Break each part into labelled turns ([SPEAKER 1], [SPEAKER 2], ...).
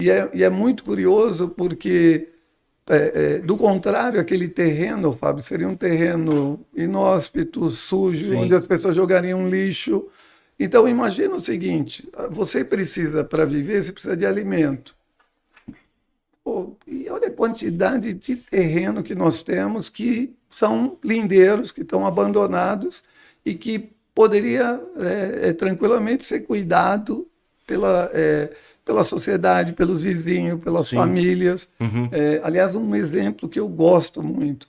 [SPEAKER 1] E é muito curioso porque, do contrário, aquele terreno, Fábio, seria um terreno inóspito, sujo, onde
[SPEAKER 2] Sim.
[SPEAKER 1] as pessoas jogariam lixo. Então, imagina o seguinte: você precisa, para viver, você precisa de alimento. Pô, e olha a quantidade de terreno que nós temos que são lindeiros, que estão abandonados e que poderia tranquilamente ser cuidado pela sociedade, pelos vizinhos, pelas
[SPEAKER 2] Sim.
[SPEAKER 1] famílias.
[SPEAKER 2] Uhum.
[SPEAKER 1] Aliás, um exemplo que eu gosto muito,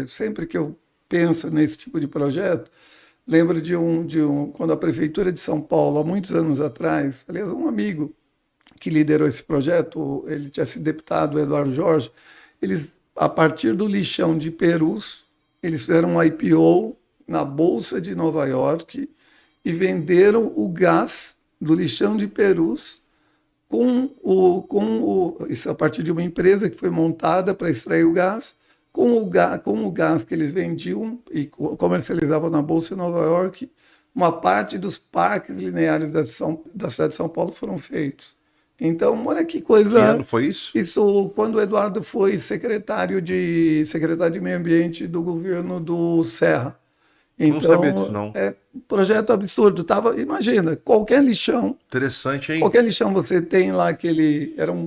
[SPEAKER 1] sempre que eu penso nesse tipo de projeto, lembro quando a Prefeitura de São Paulo, há muitos anos atrás, aliás, um amigo que liderou esse projeto, ele tinha sido deputado, o Eduardo Jorge, eles, a partir do lixão de Perus, eles fizeram um IPO na Bolsa de Nova York e venderam o gás do lixão de Perus isso a partir de uma empresa que foi montada para extrair o gás, com o gás que eles vendiam e comercializavam na Bolsa de Nova York, uma parte dos parques lineares da cidade de São Paulo foram feitos. Então, olha que
[SPEAKER 2] Que ano
[SPEAKER 1] coisa.
[SPEAKER 2] foi isso?
[SPEAKER 1] Isso quando o Eduardo foi secretário de Meio Ambiente do governo do Serra.
[SPEAKER 2] Não sabia disso,
[SPEAKER 1] Então,
[SPEAKER 2] não.
[SPEAKER 1] um projeto absurdo. Imagina,
[SPEAKER 2] Interessante, hein?
[SPEAKER 1] qualquer lixão você tem lá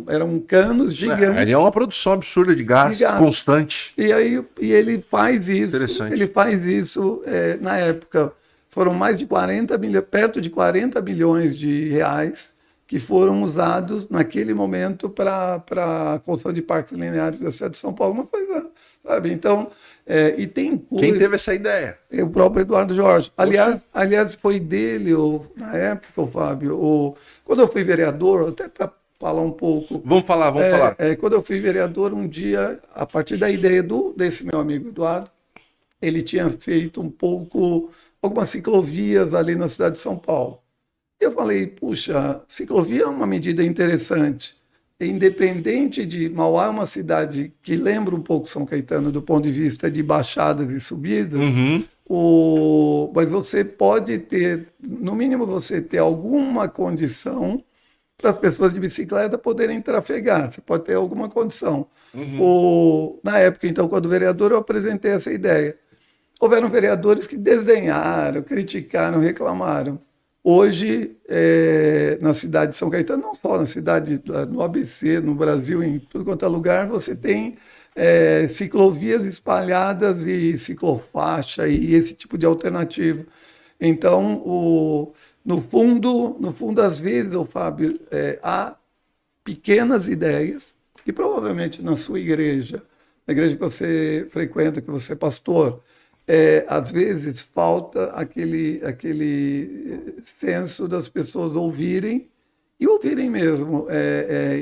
[SPEAKER 1] eram canos
[SPEAKER 2] É
[SPEAKER 1] gigantes
[SPEAKER 2] uma produção absurda de
[SPEAKER 1] de
[SPEAKER 2] gás,
[SPEAKER 1] gás.
[SPEAKER 2] constante.
[SPEAKER 1] E ele faz isso. Ele
[SPEAKER 2] Interessante.
[SPEAKER 1] faz isso na época. Foram mais de 40 milhões, perto de 40 milhões de reais que foram usados naquele momento para a construção de parques lineares da cidade de São Paulo. Uma coisa, sabe? Então, e tem
[SPEAKER 2] Quem
[SPEAKER 1] coisa.
[SPEAKER 2] teve essa ideia?
[SPEAKER 1] O próprio Eduardo Jorge.
[SPEAKER 2] Poxa.
[SPEAKER 1] Aliás, foi dele, na época, o Fábio, quando eu fui vereador, até para falar um pouco,
[SPEAKER 2] Vamos falar, vamos falar.
[SPEAKER 1] quando eu fui vereador, um dia, a partir da ideia desse meu amigo Eduardo, ele tinha feito algumas ciclovias ali na cidade de São Paulo. Eu falei, puxa, ciclovia é uma medida interessante. Independente de Mauá é uma cidade que lembra um pouco São Caetano do ponto de vista de baixadas e subidas,
[SPEAKER 2] Uhum.
[SPEAKER 1] mas você pode ter, no mínimo você ter alguma condição para as pessoas de bicicleta poderem trafegar. Você pode ter alguma condição.
[SPEAKER 2] Uhum.
[SPEAKER 1] Na época, então, quando vereador, eu apresentei essa ideia. Houveram vereadores que desenharam, criticaram, reclamaram. Hoje, na cidade de São Caetano, não só na cidade, no ABC, no Brasil, em tudo quanto é lugar, você tem ciclovias espalhadas e ciclofaixa e esse tipo de alternativa. Então, no fundo, às vezes, Fábio, há pequenas ideias que provavelmente na sua igreja, na igreja que você frequenta, que você é pastor, às vezes falta aquele senso das pessoas ouvirem mesmo,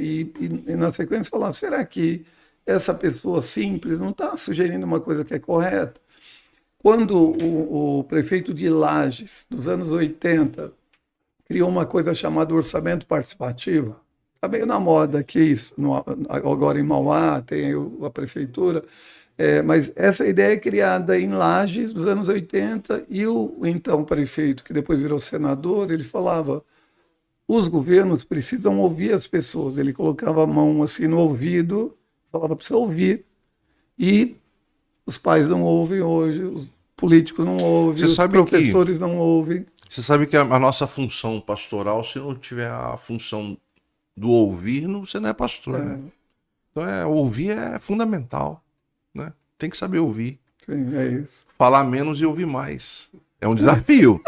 [SPEAKER 1] e na sequência falar, será que essa pessoa simples não está sugerindo uma coisa que é correta? Quando o prefeito de Lages, dos anos 80, criou uma coisa chamada orçamento participativo, está meio na moda aqui, isso, agora em Mauá, tem a prefeitura, mas essa ideia é criada em Lages, dos anos 80, e o então prefeito, que depois virou senador, ele falava, os governos precisam ouvir as pessoas. Ele colocava a mão assim no ouvido, falava, precisa ouvir, e os pais não ouvem hoje, os políticos não ouvem,
[SPEAKER 2] Você
[SPEAKER 1] os
[SPEAKER 2] sabe que,
[SPEAKER 1] professores não ouvem.
[SPEAKER 2] você sabe que a nossa função pastoral, se não tiver a função do ouvir, você não é pastor, né? Então ouvir é fundamental, né? Tem que saber ouvir.
[SPEAKER 1] Sim, é isso.
[SPEAKER 2] Falar menos e ouvir mais. É um desafio.